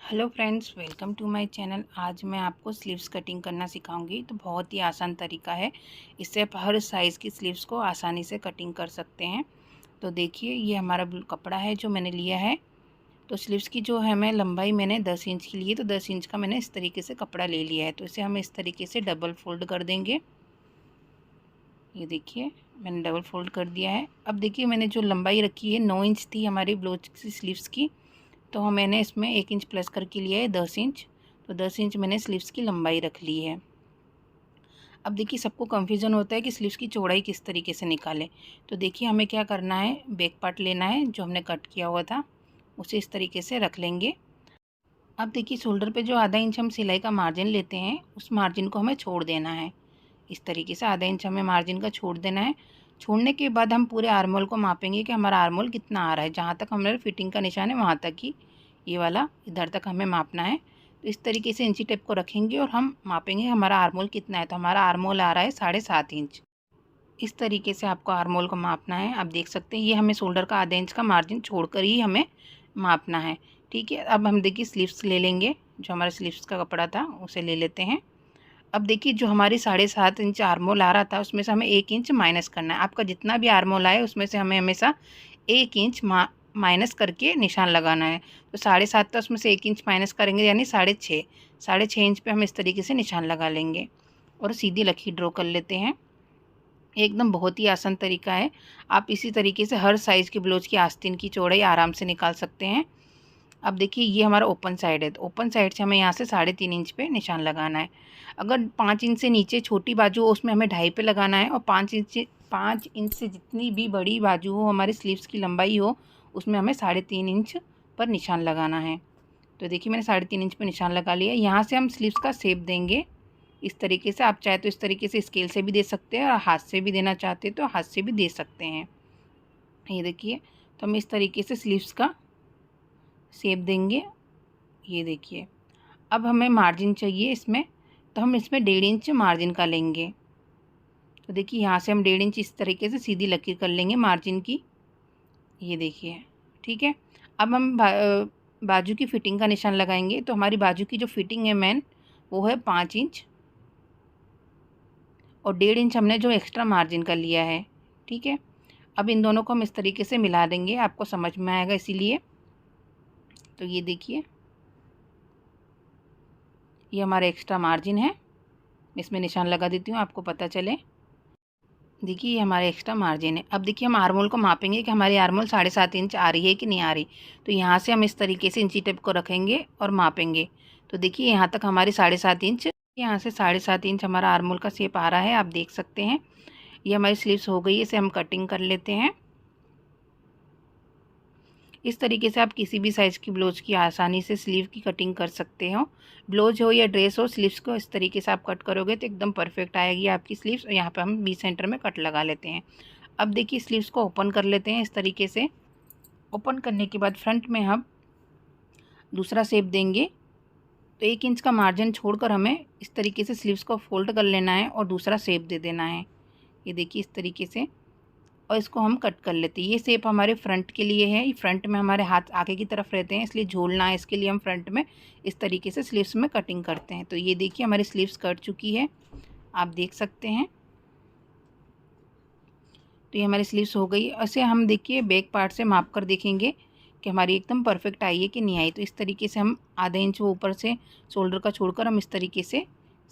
Hello friends, welcome to my channel. आज मैं आपको स्लीव्स कटिंग करना सिखाऊंगी। तो बहुत ही आसान तरीका है, इससे आप हर साइज़ की स्लीव्स को आसानी से कटिंग कर सकते हैं। तो देखिए, ये हमारा कपड़ा है जो मैंने लिया है। तो स्लीव्स की जो है मैं लंबाई मैंने 10 इंच की ली है, तो 10 इंच का मैंने इस तरीके से कपड़ा ले लिया है। तो इसे हम इस तरीके से डबल फोल्ड कर देंगे। ये देखिए, मैंने डबल फोल्ड कर दिया है। अब देखिए, मैंने जो लंबाई रखी है 9 इंच थी हमारी ब्लाउज की स्लीव्स की, तो मैंने इसमें 1 इंच प्लस करके लिया है 10 इंच। तो 10 इंच मैंने स्लीव्स की लंबाई रख ली है। अब देखिए, सबको कन्फ्यूज़न होता है कि स्लीव्स की चौड़ाई किस तरीके से निकालें। तो देखिए, हमें क्या करना है, बैक पार्ट लेना है जो हमने कट किया हुआ था, उसे इस तरीके से रख लेंगे। अब देखिए, शोल्डर पे जो आधा इंच हम सिलाई का मार्जिन लेते हैं, उस मार्जिन को हमें छोड़ देना है। इस तरीके से आधा इंच हमें मार्जिन का छोड़ देना है। छोड़ने के बाद हम पूरे आर्मोल को मापेंगे कि हमारा आर्मोल कितना आ रहा है। जहाँ तक हमारे फिटिंग का निशान है वहाँ तक ही, ये वाला इधर तक हमें मापना है। तो इस तरीके से इंची टेप को रखेंगे और हम मापेंगे हमारा आर्मोल कितना है। तो हमारा आर्मोल आ रहा है 7.5 इंच। इस तरीके से आपको आर्मोल को मापना है। आप देख सकते हैं, ये हमें शोल्डर का आधा इंच का मार्जिन छोड़कर ही हमें मापना है। ठीक है, अब हम देखिए स्लीव्स ले लेंगे। जो हमारे स्लीव्स का कपड़ा था उसे ले लेते हैं। अब देखिए, जो हमारी 7.5 इंच आर्मोल आ रहा था, उसमें से हमें 1 इंच माइनस करना है। आपका जितना भी आर्मोल आए उसमें से हमें हमेशा 1 इंच माइनस करके निशान लगाना है। तो 7.5 था, उसमें से 1 इंच माइनस करेंगे, यानी 6.5। 6.5 इंच पे हम इस तरीके से निशान लगा लेंगे और सीधी लकीर ड्रॉ कर लेते हैं। एकदम बहुत ही आसान तरीका है। आप इसी तरीके से हर साइज़ के ब्लाउज की आस्तीन की चौड़ाई आराम से निकाल सकते हैं। अब देखिए, ये हमारा ओपन साइड है, तो ओपन साइड से हमें यहाँ से 3.5 इंच पे निशान लगाना है। अगर 5 इंच से नीचे छोटी बाजू हो, उसमें हमें 2.5 पे लगाना है। और 5 इंच से जितनी भी बड़ी बाजू हो, हमारी स्लीव्स की लंबाई हो, उसमें हमें 3.5 इंच पर निशान लगाना है। तो देखिए, मैंने 3.5 इंच पर निशान लगा लिया। यहाँ से हम स्लीव्स का शेप देंगे इस तरीके से। आप चाहे तो इस तरीके से स्केल से भी दे सकते हैं, और हाथ से भी देना चाहते तो हाथ से भी दे सकते हैं। ये देखिए, तो हम इस तरीके से स्लीव्स का शेप देंगे। ये देखिए, अब हमें मार्जिन चाहिए इसमें, तो हम इसमें 1.5 इंच मार्जिन का लेंगे। तो देखिए, यहाँ से हम 1.5 इंच इस तरीके से सीधी लकीर कर लेंगे मार्जिन की। ये देखिए, ठीक है। अब हम बाजू की फिटिंग का निशान लगाएंगे। तो हमारी बाजू की जो फिटिंग है मेन, वो है 5 इंच, और 1.5 इंच हमने जो एक्स्ट्रा मार्जिन का लिया है। ठीक है, अब इन दोनों को हम इस तरीके से मिला देंगे, आपको समझ में आएगा इसीलिए। तो ये देखिए, ये हमारा एक्स्ट्रा मार्जिन है। इसमें निशान लगा देती हूँ, आपको पता चले। देखिए, ये हमारा एक्स्ट्रा मार्जिन है। अब देखिए, हम आर्मोल को मापेंगे कि हमारी आर्मोल 7.5 इंच आ रही है कि नहीं आ रही। तो यहाँ से हम इस तरीके से इंची टेप को रखेंगे और मापेंगे। तो देखिए, यहाँ तक हमारी 7.5 इंच, यहाँ से 7.5 इंच हमारा आर्मोल का शेप आ रहा है, आप देख सकते हैं। ये हमारी स्लीव्स हो गई है, इसे हम कटिंग कर लेते हैं। इस तरीके से आप किसी भी साइज़ की ब्लाउज की आसानी से स्लीव की कटिंग कर सकते हो। ब्लाउज हो या ड्रेस हो, स्लीव्स को इस तरीके से आप कट करोगे तो एकदम परफेक्ट आएगी आपकी स्लीव्स। और यहाँ पे हम बी सेंटर में कट लगा लेते हैं। अब देखिए, स्लीव्स को ओपन कर लेते हैं इस तरीके से। ओपन करने के बाद फ्रंट में हम दूसरा शेप देंगे। तो 1 इंच का मार्जिन छोड़कर हमें इस तरीके से स्लीव्स को फोल्ड कर लेना है और दूसरा शेप दे देना है। ये देखिए, इस तरीके से, और इसको हम कट कर लेते हैं। ये शेप हमारे फ्रंट के लिए है। फ्रंट में हमारे हाथ आगे की तरफ रहते हैं, इसलिए झोलना है, इसके लिए हम फ्रंट में इस तरीके से स्लीव्स में कटिंग करते हैं। तो ये देखिए, हमारी स्लीव्स कट चुकी है, आप देख सकते हैं। तो ये हमारी स्लीव्स हो गई। ऐसे हम देखिए बैक पार्ट से माप कर देखेंगे कि हमारी एकदम परफेक्ट आई है कि नहीं आई। तो इस तरीके से हम आधा इंच वो ऊपर से शोल्डर का छोड़कर हम इस तरीके से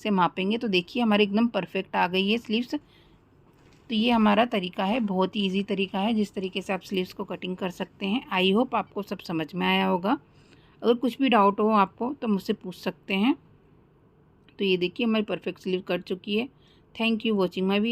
मापेंगे। तो देखिए, हमारी एकदम परफेक्ट आ गई है स्लीव्स। तो ये हमारा तरीका है, बहुत ही ईजी तरीका है जिस तरीके से आप स्लीव्स को कटिंग कर सकते हैं। आई होप आपको सब समझ में आया होगा। अगर कुछ भी डाउट हो आपको तो मुझसे पूछ सकते हैं। तो ये देखिए, हमारी परफेक्ट स्लीव कट चुकी है। Thank you watching my video.